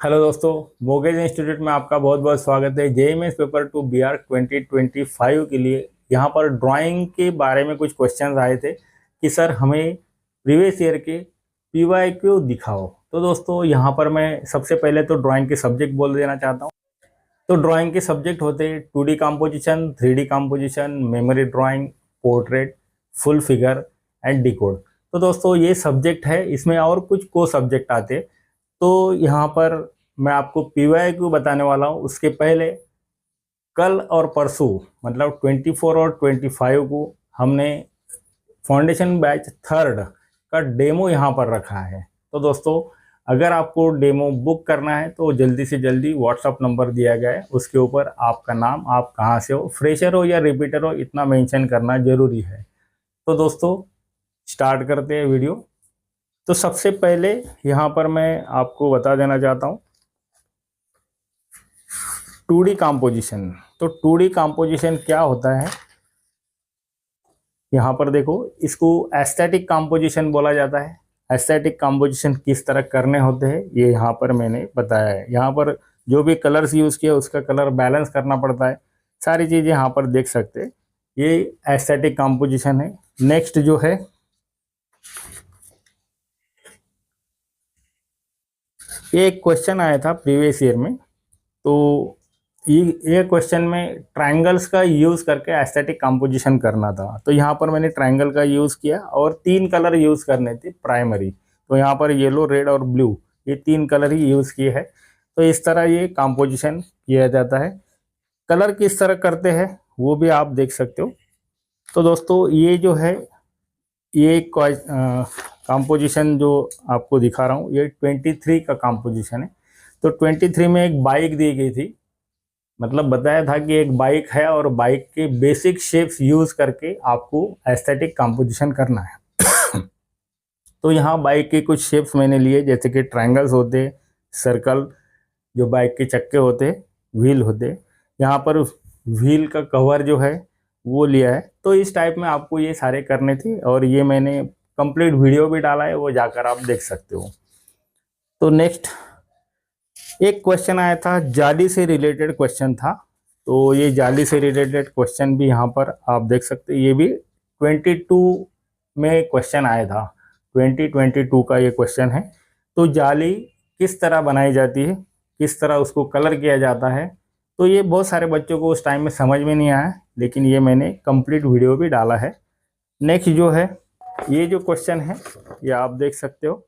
Hello दोस्तों, मोगेज institute में आपका बहुत बहुत स्वागत है। जेईई मेंस पेपर 2 BR 2025 के लिए यहाँ पर ड्राइंग के बारे में कुछ क्वेश्चंस आए थे कि सर हमें प्रीवियस ईयर के पीवाईक्यू दिखाओ। तो दोस्तों यहाँ पर मैं सबसे पहले तो ड्राइंग के सब्जेक्ट बोल देना चाहता हूँ। तो ड्राइंग के सब्जेक्ट होते हैं 2D composition, 3D composition, memory drawing, portrait, full figure and decode. तो दोस्तों ये सब्जेक्ट है, इसमें और कुछ को सब्जेक्ट आते हैं। तो यहाँ पर मैं आपको पीवाईक्यू बताने वाला हूँ। उसके पहले कल और परसों मतलब 24 और 25 को हमने फाउंडेशन बैच थर्ड का डेमो यहाँ पर रखा है। तो दोस्तों अगर आपको डेमो बुक करना है तो जल्दी से जल्दी व्हाट्सअप नंबर दिया गया है, उसके ऊपर आपका नाम, आप कहाँ से हो, फ्रेशर हो या रिपीटर हो, इतना मेंशन करना जरूरी है। तो दोस्तों स्टार्ट करते हैं वीडियो। तो सबसे पहले यहाँ पर मैं आपको बता देना चाहता हूँ 2D कंपोजिशन। तो 2D कंपोजिशन क्या होता है, यहाँ पर देखो, इसको एस्थेटिक कंपोजिशन बोला जाता है। एस्थेटिक कंपोजिशन किस तरह करने होते हैं ये यहाँ पर मैंने बताया है। यहाँ पर जो भी कलर्स यूज़ किया उसका कलर बैलेंस करना पड़ता है, सारी चीज़ें यहाँ पर देख सकते हैं। ये एस्थेटिक कंपोजिशन है। नेक्स्ट जो है ये एक क्वेश्चन आया था प्रीवियस ईयर में। तो ये क्वेश्चन में ट्रायंगल्स का यूज़ करके एस्थेटिक कंपोजिशन करना था। तो यहाँ पर मैंने ट्रायंगल का यूज़ किया और 3 कलर यूज़ करने थे प्राइमरी। तो यहाँ पर येलो, रेड और ब्लू, ये 3 कलर ही यूज़ किए हैं। तो इस तरह ये कंपोजिशन किया जाता है। कलर किस तरह करते हैं वो भी आप देख सकते हो। तो दोस्तों ये जो है ये कंपोजिशन जो आपको दिखा रहा हूँ ये 23 का कंपोजिशन है। तो 23 में एक बाइक दी गई थी, मतलब बताया था कि एक बाइक है और बाइक के बेसिक शेप्स यूज करके आपको एस्थेटिक कंपोजिशन करना है। तो यहाँ बाइक के कुछ शेप्स मैंने लिए, जैसे कि ट्रायंगल्स होते, सर्कल, जो बाइक के चक्के होते, व्हील होते। यहाँ पर व्हील का कवर जो है वो लिया है। तो इस टाइप में आपको ये सारे करने थे और ये मैंने कंप्लीट वीडियो भी डाला है, वो जाकर आप देख सकते हो। तो नेक्स्ट एक क्वेश्चन आया था, जाली से रिलेटेड क्वेश्चन था। तो ये जाली से रिलेटेड क्वेश्चन भी यहाँ पर आप देख सकते हैं। ये भी 22 में क्वेश्चन आया था, 2022 का ये क्वेश्चन है। तो जाली किस तरह बनाई जाती है, किस तरह उसको कलर किया जाता है, तो ये बहुत सारे बच्चों को उस टाइम में समझ में नहीं आया, लेकिन ये मैंने कंप्लीट वीडियो भी डाला है। नेक्स्ट जो है ये जो क्वेश्चन है ये आप देख सकते हो।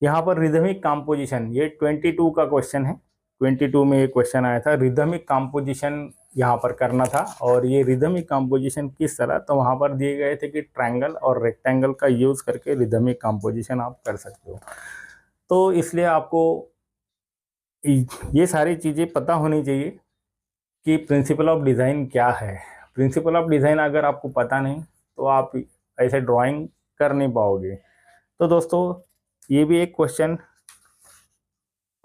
यहाँ पर रिदमिक कंपोजिशन, ये 22 का क्वेश्चन है। 22 में ये क्वेश्चन आया था, रिदमिक कंपोजिशन यहाँ पर करना था। और ये रिदमिक कंपोजिशन किस तरह, तो वहाँ पर दिए गए थे कि ट्रायंगल और रेक्टेंगल का यूज करके रिदमिक कंपोजिशन आप कर सकते हो। तो इसलिए आपको ये सारी चीज़ें पता होनी चाहिए कि प्रिंसिपल ऑफ डिज़ाइन क्या है। प्रिंसिपल ऑफ डिज़ाइन अगर आपको पता नहीं तो आप ऐसे ड्राइंग कर नहीं पाओगे। तो दोस्तों ये भी एक क्वेश्चन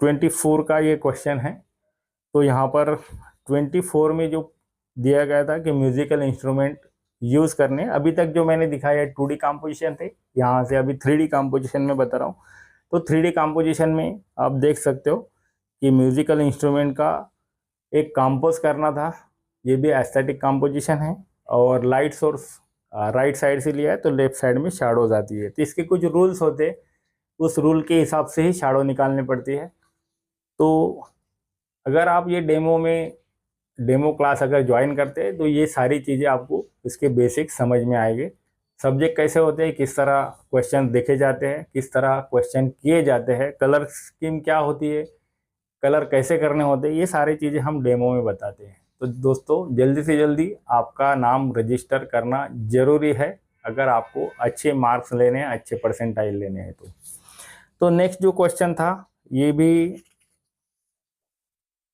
24 का ये क्वेश्चन है। तो यहाँ पर 24 में जो दिया गया था कि म्यूजिकल इंस्ट्रूमेंट यूज़ करने, अभी तक जो मैंने दिखाया है 2D कंपोजिशन थे, यहाँ से अभी 3D कंपोजिशन में बता रहा हूँ। तो 3D कंपोजिशन में आप देख सकते हो कि म्यूजिकल इंस्ट्रूमेंट का एक कंपोज करना था। ये भी एस्थेटिक कंपोजिशन है। और लाइट सोर्स राइट साइड से लिया है तो लेफ्ट साइड में शैडोज आती है। तो इसके कुछ रूल्स होते हैं, उस रूल के हिसाब से ही शैडो निकालनी पड़ती है। तो अगर आप ये डेमो क्लास अगर ज्वाइन करते हैं तो ये सारी चीज़ें आपको इसके बेसिक समझ में आएंगे। सब्जेक्ट कैसे होते हैं, किस तरह क्वेश्चन देखे जाते हैं, किस तरह क्वेश्चन किए जाते हैं, कलर स्कीम क्या होती है, कलर कैसे करने होते हैं, ये सारी चीज़ें हम डेमो में बताते हैं। तो दोस्तों जल्दी से जल्दी आपका नाम रजिस्टर करना ज़रूरी है अगर आपको अच्छे मार्क्स लेने हैं, अच्छे परसेंटाइल लेने हैं। तो नेक्स्ट जो क्वेश्चन था ये भी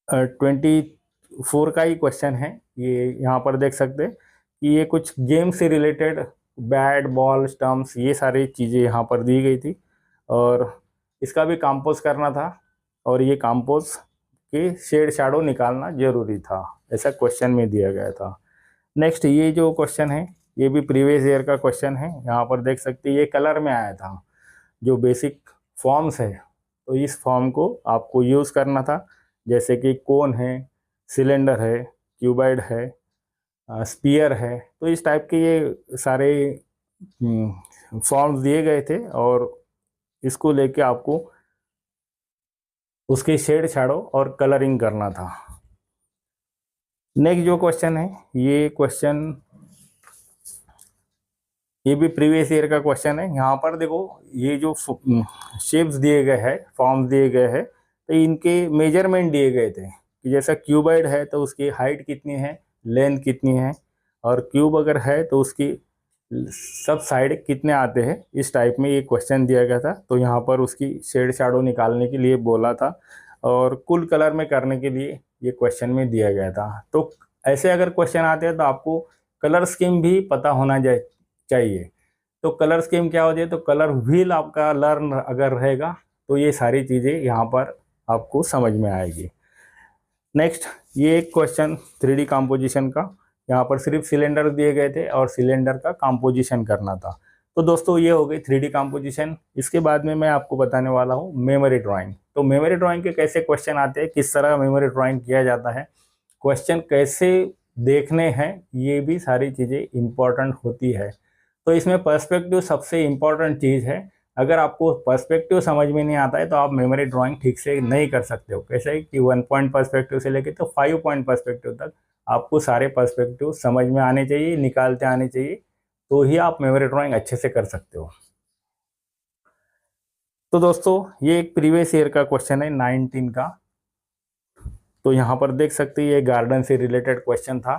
24 का ही क्वेश्चन है। ये यहाँ पर देख सकते हैं कि ये कुछ गेम से रिलेटेड बैट बॉल स्टम्प्स ये सारी चीज़ें यहाँ पर दी गई थी और इसका भी कंपोज करना था और ये कंपोज के शेड शैडो निकालना जरूरी था, ऐसा क्वेश्चन में दिया गया था। नेक्स्ट ये जो क्वेश्चन है ये भी प्रीवियस ईयर का क्वेश्चन है। यहाँ पर देख सकते हैं ये कलर में आया था, जो बेसिक फॉर्म्स है तो इस फॉर्म को आपको यूज़ करना था, जैसे कि कोन है, सिलेंडर है, क्यूबॉइड है, स्पीयर है। तो इस टाइप के ये सारे फॉर्म्स दिए गए थे और इसको लेके आपको उसकी शेड शैडो और कलरिंग करना था। नेक्स्ट जो क्वेश्चन है, ये क्वेश्चन ये भी प्रीवियस ईयर का क्वेश्चन है। यहाँ पर देखो, ये जो शेप्स दिए गए हैं, फॉर्म्स दिए गए हैं, तो इनके मेजरमेंट दिए गए थे कि जैसा क्यूबॉइड है तो उसकी हाइट कितनी है, लेंथ कितनी है, और क्यूब अगर है तो उसकी सब साइड कितने आते हैं। इस टाइप में ये क्वेश्चन दिया गया था। तो यहाँ पर उसकी शेड शैडो निकालने के लिए बोला था और कुल कलर में करने के लिए ये क्वेश्चन में दिया गया था। तो ऐसे अगर क्वेश्चन आते हैं तो आपको कलर स्कीम भी पता होना चाहिए। तो कलर स्कीम क्या होती है, तो कलर व्हील आपका लर्न अगर रहेगा तो ये सारी चीज़ें यहाँ पर आपको समझ में आएगी। नेक्स्ट, ये एक क्वेश्चन 3D कंपोजिशन का, यहाँ पर सिर्फ सिलेंडर दिए गए थे और सिलेंडर का कंपोजिशन करना था। तो दोस्तों ये हो गई 3D कंपोजिशन। इसके बाद में मैं आपको बताने वाला हूँ मेमोरी ड्राइंग। तो मेमोरी ड्राइंग के कैसे क्वेश्चन आते हैं, किस तरह मेमोरी ड्राइंग किया जाता है, क्वेश्चन कैसे देखने हैं, ये भी सारी चीज़ें इम्पोर्टेंट होती है। तो इसमें पर्सपेक्टिव सबसे इम्पोर्टेंट चीज़ है। अगर आपको पर्सपेक्टिव समझ में नहीं आता है तो आप मेमोरी ड्राइंग ठीक से नहीं कर सकते हो। कैसे कि 1 पॉइंट पर्सपेक्टिव से लेके तो 5 पॉइंट पर्सपेक्टिव तक आपको सारे पर्सपेक्टिव समझ में आने चाहिए, निकालते आने चाहिए, तो ही आप मेमोरी ड्राइंग अच्छे से कर सकते हो। तो दोस्तों ये एक प्रीवियस ईयर का क्वेश्चन है 19 का। तो यहाँ पर देख सकते हैं ये गार्डन से रिलेटेड क्वेश्चन था।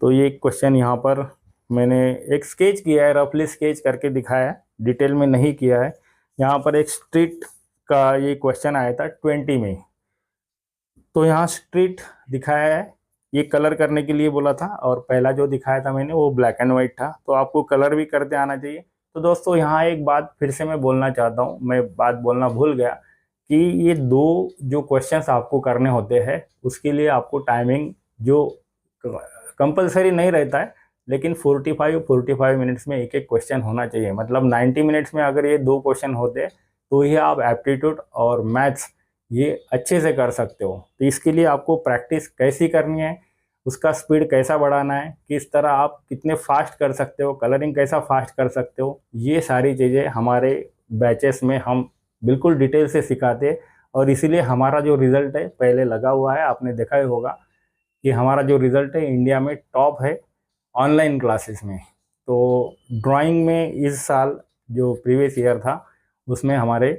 तो ये क्वेश्चन यहाँ पर मैंने एक स्केच किया है, रफली स्केच करके दिखाया है, डिटेल में नहीं किया है। यहाँ पर एक स्ट्रीट का ये क्वेश्चन आया था 20 में। तो यहाँ स्ट्रीट दिखाया है, ये कलर करने के लिए बोला था, और पहला जो दिखाया था मैंने वो ब्लैक एंड वाइट था। तो आपको कलर भी करते आना चाहिए। तो दोस्तों यहाँ एक बात फिर से मैं बोलना चाहता हूँ, मैं बात बोलना भूल गया कि ये दो जो क्वेश्चंस आपको करने होते हैं उसके लिए आपको टाइमिंग जो कंपलसरी नहीं रहता है, लेकिन 45 मिनट्स में एक एक क्वेश्चन होना चाहिए। मतलब 90 मिनट्स में अगर ये दो क्वेश्चन होते तो ही आप एप्टीट्यूड और मैथ्स ये अच्छे से कर सकते हो। तो इसके लिए आपको प्रैक्टिस कैसी करनी है, उसका स्पीड कैसा बढ़ाना है, किस तरह आप कितने फास्ट कर सकते हो, कलरिंग कैसा फास्ट कर सकते हो, ये सारी चीज़ें हमारे बैचेस में हम बिल्कुल डिटेल से सिखाते हैं। और इसीलिए हमारा जो रिज़ल्ट है पहले लगा हुआ है, आपने देखा ही होगा कि हमारा जो रिज़ल्ट है इंडिया में टॉप है ऑनलाइन क्लासेस में। तो ड्राइंग में इस साल जो प्रीवियस ईयर था उसमें हमारे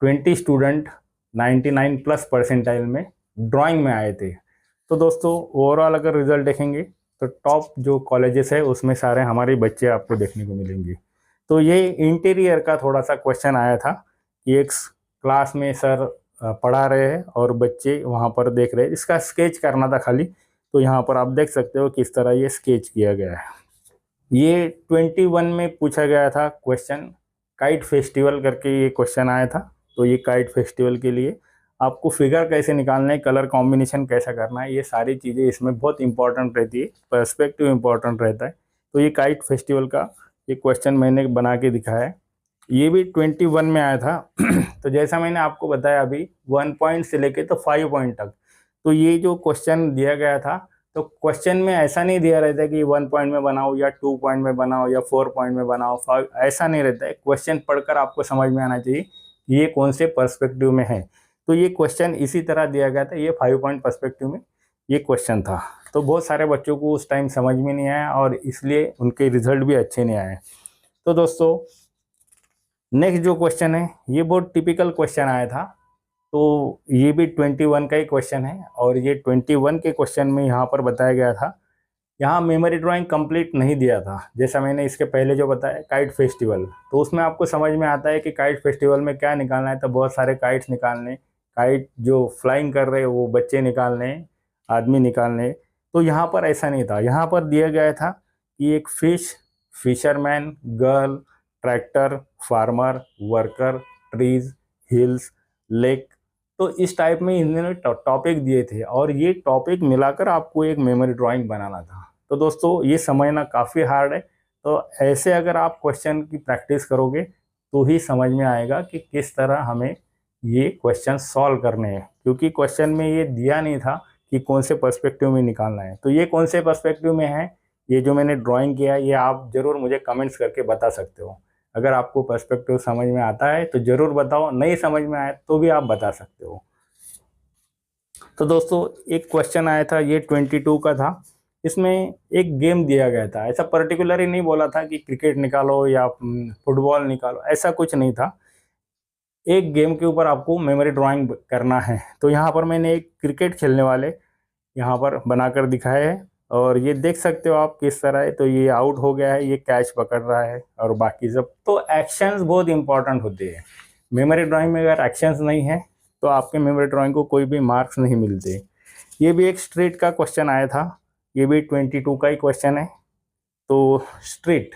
20 स्टूडेंट 99 प्लस परसेंटाइल में ड्राइंग में आए थे। तो दोस्तों ओवरऑल अगर रिज़ल्ट देखेंगे तो टॉप जो कॉलेजेस है उसमें सारे हमारे बच्चे आपको देखने को मिलेंगे। तो ये इंटीरियर का थोड़ा सा क्वेश्चन आया था कि एक क्लास में सर पढ़ा रहे हैं और बच्चे वहाँ पर देख रहे हैं, इसका स्केच करना था खाली। तो यहाँ पर आप देख सकते हो किस तरह ये स्केच किया गया है। ये 21 में पूछा गया था क्वेश्चन, काइट फेस्टिवल करके ये क्वेश्चन आया था। तो ये काइट फेस्टिवल के लिए आपको फिगर कैसे निकालना है, कलर कॉम्बिनेशन कैसा करना है, ये सारी चीज़ें इसमें बहुत इंपॉर्टेंट रहती है, पर्सपेक्टिव इंपॉर्टेंट रहता है। तो ये काइट फेस्टिवल का ये क्वेश्चन मैंने बना के दिखाया है, ये भी 21 में आया था। तो जैसा मैंने आपको बताया अभी 1 पॉइंट से लेके तो 5 पॉइंट तक, तो ये जो क्वेश्चन दिया गया था, तो क्वेश्चन में ऐसा नहीं दिया रहता है कि 1 पॉइंट में बनाओ या 2 पॉइंट में बनाओ या 4 पॉइंट में बनाओ, 5, ऐसा नहीं रहता है। क्वेश्चन पढ़कर आपको समझ में आना चाहिए कि ये कौन से पर्सपेक्टिव में है। तो ये क्वेश्चन इसी तरह दिया गया था, ये 5 पॉइंट पर्सपेक्टिव में ये क्वेश्चन था। तो बहुत सारे बच्चों को उस टाइम समझ में नहीं आया और इसलिए उनके रिजल्ट भी अच्छे नहीं आए। तो दोस्तों नेक्स्ट जो क्वेश्चन है ये बहुत टिपिकल क्वेश्चन आया था। तो ये भी 21 का ही क्वेश्चन है और ये 21 के क्वेश्चन में यहाँ पर बताया गया था, यहाँ मेमोरी ड्राइंग कंप्लीट नहीं दिया था। जैसा मैंने इसके पहले जो बताया काइट फेस्टिवल, तो उसमें आपको समझ में आता है कि काइट फेस्टिवल में क्या निकालना है। तो बहुत सारे काइट्स निकालने, काइट जो फ्लाइंग कर रहे हैं वो बच्चे निकालने, आदमी निकालने। तो यहाँ पर ऐसा नहीं था, यहाँ पर दिया गया था कि एक fish, fisherman, girl, tractor, farmer, worker, trees, hills, lake. तो इस टाइप में इन्होंने टॉपिक दिए थे और ये टॉपिक मिलाकर आपको एक मेमोरी ड्राइंग बनाना था। तो दोस्तों ये समझना काफ़ी हार्ड है। तो ऐसे अगर आप क्वेश्चन की प्रैक्टिस करोगे तो ही समझ में आएगा कि किस तरह हमें ये क्वेश्चन सॉल्व करने हैं, क्योंकि क्वेश्चन में ये दिया नहीं था कि कौन से पर्सपेक्टिव में निकालना है। तो ये कौन से पर्सपेक्टिव में है, ये जो मैंने ड्राइंग किया है, ये आप ज़रूर मुझे कमेंट्स करके बता सकते हो। अगर आपको पर्सपेक्टिव समझ में आता है तो ज़रूर बताओ, नहीं समझ में आए तो भी आप बता सकते हो। तो दोस्तों एक क्वेश्चन आया था, ये 22 का था। इसमें एक गेम दिया गया था, ऐसा पर्टिकुलर ही नहीं बोला था कि क्रिकेट निकालो या फुटबॉल निकालो, ऐसा कुछ नहीं था। एक गेम के ऊपर आपको मेमोरी ड्राइंग करना है। तो यहाँ पर मैंने एक क्रिकेट खेलने वाले यहाँ पर बनाकर दिखाए है, और ये देख सकते हो आप किस तरह है। तो ये आउट हो गया है, ये कैच पकड़ रहा है, और बाकी सब तो एक्शंस बहुत इंपॉर्टेंट होते हैं। मेमोरी ड्राइंग में अगर एक्शंस नहीं है तो आपके मेमोरी ड्राइंग को कोई भी मार्क्स नहीं मिलते। ये भी एक स्ट्रीट का क्वेश्चन आया था, ये भी 22 का ही क्वेश्चन है। तो स्ट्रीट,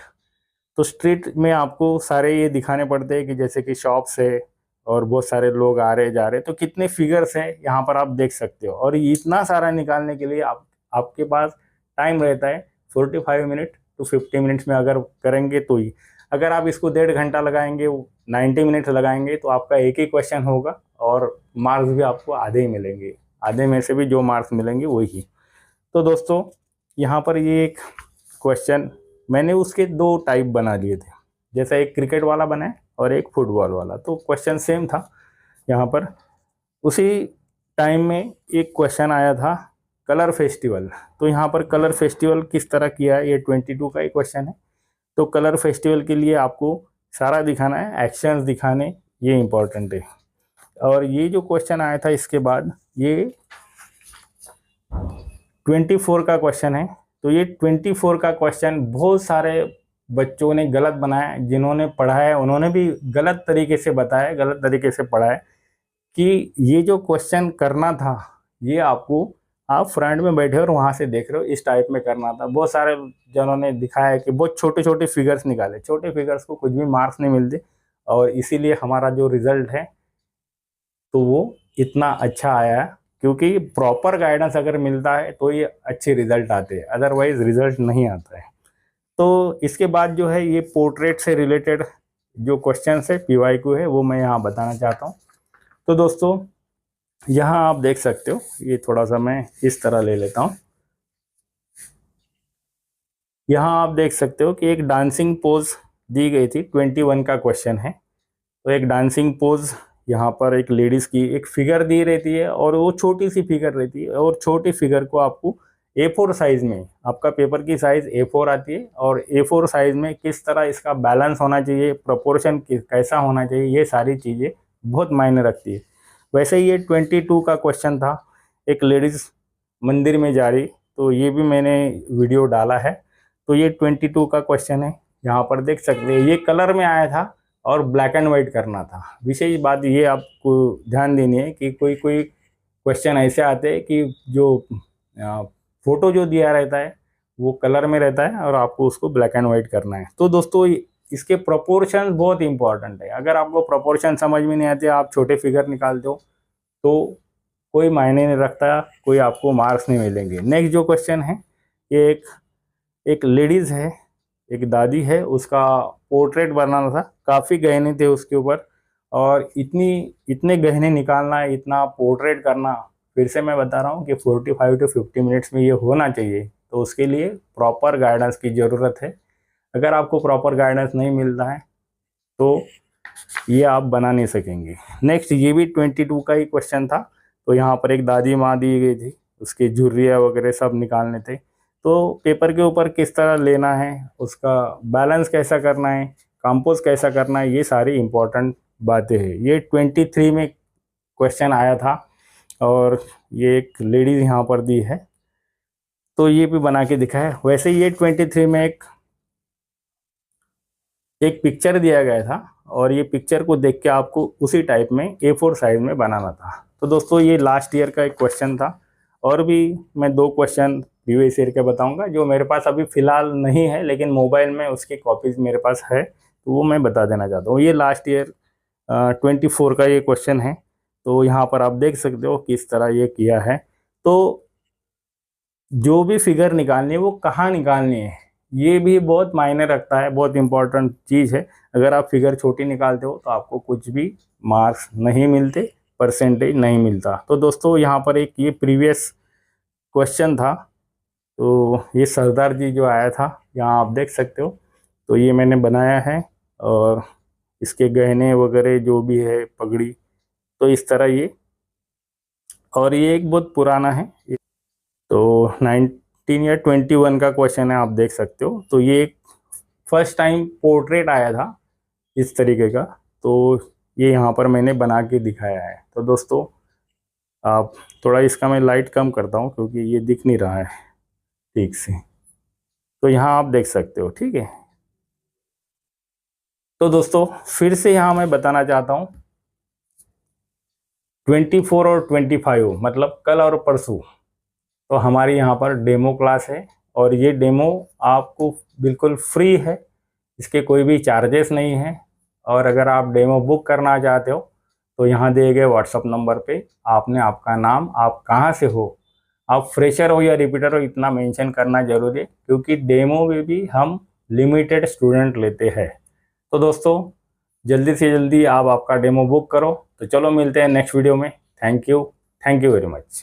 तो स्ट्रीट में आपको सारे ये दिखाने पड़ते हैं कि जैसे कि शॉप्स है और बहुत सारे लोग आ रहे जा रहे, तो कितने फिगर्स हैं यहाँ पर आप देख सकते हो। और इतना सारा निकालने के लिए आपके पास टाइम रहता है 45 मिनट टू 50 मिनट्स में अगर करेंगे तो ही। अगर आप इसको 1.5 घंटा लगाएंगे, 90 मिनट लगाएंगे, तो आपका एक ही क्वेश्चन होगा और मार्क्स भी आपको आधे ही मिलेंगे। आधे में से भी जो मार्क्स मिलेंगे वही। तो दोस्तों यहाँ पर ये एक क्वेश्चन मैंने उसके 2 टाइप बना लिए थे, जैसा एक क्रिकेट वाला बना है और एक फुटबॉल वाला। तो क्वेश्चन सेम था यहाँ पर। उसी टाइम में एक क्वेश्चन आया था कलर फेस्टिवल। तो यहाँ पर कलर फेस्टिवल किस तरह किया है, ये 22 का ही क्वेश्चन है। तो कलर फेस्टिवल के लिए आपको सारा दिखाना है, एक्शंस दिखाने, ये इम्पोर्टेंट है। और ये जो क्वेश्चन आया था इसके बाद, ये 24 का क्वेश्चन है। तो ये 24 का क्वेश्चन बहुत सारे बच्चों ने गलत बनाया, जिन्होंने पढ़ा है उन्होंने भी गलत तरीके से बताया, गलत तरीके से पढ़ा है कि ये जो क्वेश्चन करना था, ये आपको, आप फ्रंट में बैठे और वहाँ से देख रहे हो, इस टाइप में करना था। बहुत सारे जनों ने दिखाया कि बहुत छोटे छोटे फिगर्स निकाले, छोटे फिगर्स को कुछ भी मार्क्स नहीं मिलते, और इसीलिए हमारा जो रिजल्ट है तो वो इतना अच्छा आया है। क्योंकि प्रॉपर गाइडेंस अगर मिलता है तो ये अच्छे रिजल्ट आते हैं, अदरवाइज रिजल्ट नहीं आता है। तो इसके बाद जो है ये पोर्ट्रेट से रिलेटेड जो क्वेश्चन है, PYQ है, वो मैं यहाँ बताना चाहता हूँ। तो दोस्तों यहाँ आप देख सकते हो, ये थोड़ा सा मैं इस तरह ले लेता हूँ। यहाँ आप देख सकते हो कि एक डांसिंग पोज दी गई थी, 21 का क्वेश्चन है। तो एक डांसिंग पोज, यहाँ पर एक लेडीज की एक फिगर दी रहती है, और वो छोटी सी फिगर रहती है, और छोटी फिगर को आपको A4 साइज में, आपका पेपर की साइज A4 आती है, और A4 साइज में किस तरह इसका बैलेंस होना चाहिए, प्रोपोर्शन कैसा होना चाहिए, ये सारी चीज़ें बहुत मायने रखती है। वैसे ही ये 22 का क्वेश्चन था, एक लेडीज मंदिर में जा रही। तो ये भी मैंने वीडियो डाला है। तो ये 22 का क्वेश्चन है, यहाँ पर देख सकते हैं, ये कलर में आया था और ब्लैक एंड वाइट करना था। विशेष बात ये आपको ध्यान देनी है कि कोई कोई क्वेश्चन ऐसे आते हैं कि जो फोटो जो दिया रहता है वो कलर में रहता है और आपको उसको ब्लैक एंड वाइट करना है। तो दोस्तों इसके प्रोपोर्शन बहुत इंपॉर्टेंट है। अगर आपको प्रोपोर्शन समझ में नहीं आती, आप छोटे फिगर निकालते हो, तो कोई मायने नहीं रखता, कोई आपको मार्क्स नहीं मिलेंगे। नेक्स्ट जो क्वेश्चन है, ये एक लेडीज़ है, एक दादी है, उसका पोर्ट्रेट बनाना था। काफ़ी गहने थे उसके ऊपर, और इतने गहने निकालना, इतना पोर्ट्रेट करना, फिर से मैं बता रहा हूँ कि 45 टू 50 मिनट्स में ये होना चाहिए। तो उसके लिए प्रॉपर गाइडेंस की ज़रूरत है। अगर आपको प्रॉपर गाइडेंस नहीं मिलता है तो ये आप बना नहीं सकेंगे। नेक्स्ट ये भी 22 का ही क्वेश्चन था। तो यहाँ पर एक दादी माँ दी गई थी, उसके झुर्रिया वगैरह सब निकालने थे। तो पेपर के ऊपर किस तरह लेना है, उसका बैलेंस कैसा करना है, कंपोज कैसा करना है, ये सारी इंपॉर्टेंट बातें हैं। ये 23 में क्वेश्चन आया था, और ये एक लेडीज यहाँ पर दी है, तो ये भी बना के दिखा है। वैसे ये 23 में एक पिक्चर दिया गया था, और ये पिक्चर को देख के आपको उसी टाइप में A4 साइज में बनाना था। तो दोस्तों ये लास्ट ईयर का एक क्वेश्चन था। और भी मैं 2 क्वेश्चन प्रीवियस ईयर के बताऊंगा, जो मेरे पास अभी फ़िलहाल नहीं है, लेकिन मोबाइल में उसकी कॉपीज़ मेरे पास है, तो वो मैं बता देना चाहता हूँ। ये लास्ट ईयर 24 का ये क्वेश्चन है। तो यहाँ पर आप देख सकते हो किस तरह ये किया है। तो जो भी फिगर निकालनी है वो कहाँ निकालनी है, ये भी बहुत मायने रखता है, बहुत इंपॉर्टेंट चीज़ है। अगर आप फिगर छोटी निकालते हो तो आपको कुछ भी मार्क्स नहीं मिलते, परसेंटेज नहीं मिलता। तो दोस्तों यहाँ पर एक ये प्रीवियस क्वेश्चन था, तो ये सरदार जी जो आया था, यहाँ आप देख सकते हो। तो ये मैंने बनाया है, और इसके गहने वगैरह जो भी है, पगड़ी, तो इस तरह ये। और ये एक बहुत पुराना है, तो 19 या 21 का क्वेश्चन है, आप देख सकते हो। तो ये एक फर्स्ट टाइम पोर्ट्रेट आया था इस तरीके का, तो ये यहाँ पर मैंने बना के दिखाया है। तो दोस्तों आप थोड़ा इसका मैं लाइट कम करता हूँ क्योंकि ये दिख नहीं रहा है ठीक से। तो यहाँ आप देख सकते हो, ठीक है। तो दोस्तों फिर से यहाँ मैं बताना चाहता हूँ, 24 और 25 मतलब कल और परसों, तो हमारी यहाँ पर डेमो क्लास है। और ये डेमो आपको बिल्कुल फ्री है, इसके कोई भी चार्जेस नहीं है। और अगर आप डेमो बुक करना चाहते हो तो यहाँ दिए गए व्हाट्सअप नंबर पे आपने आपका नाम, आप कहाँ से हो, आप फ्रेशर हो या रिपीटर हो, इतना मेंशन करना जरूरी है, क्योंकि डेमो में भी हम लिमिटेड स्टूडेंट लेते हैं। तो दोस्तों जल्दी से जल्दी आप आपका डेमो बुक करो। तो चलो मिलते हैं नेक्स्ट वीडियो में। Thank you very much.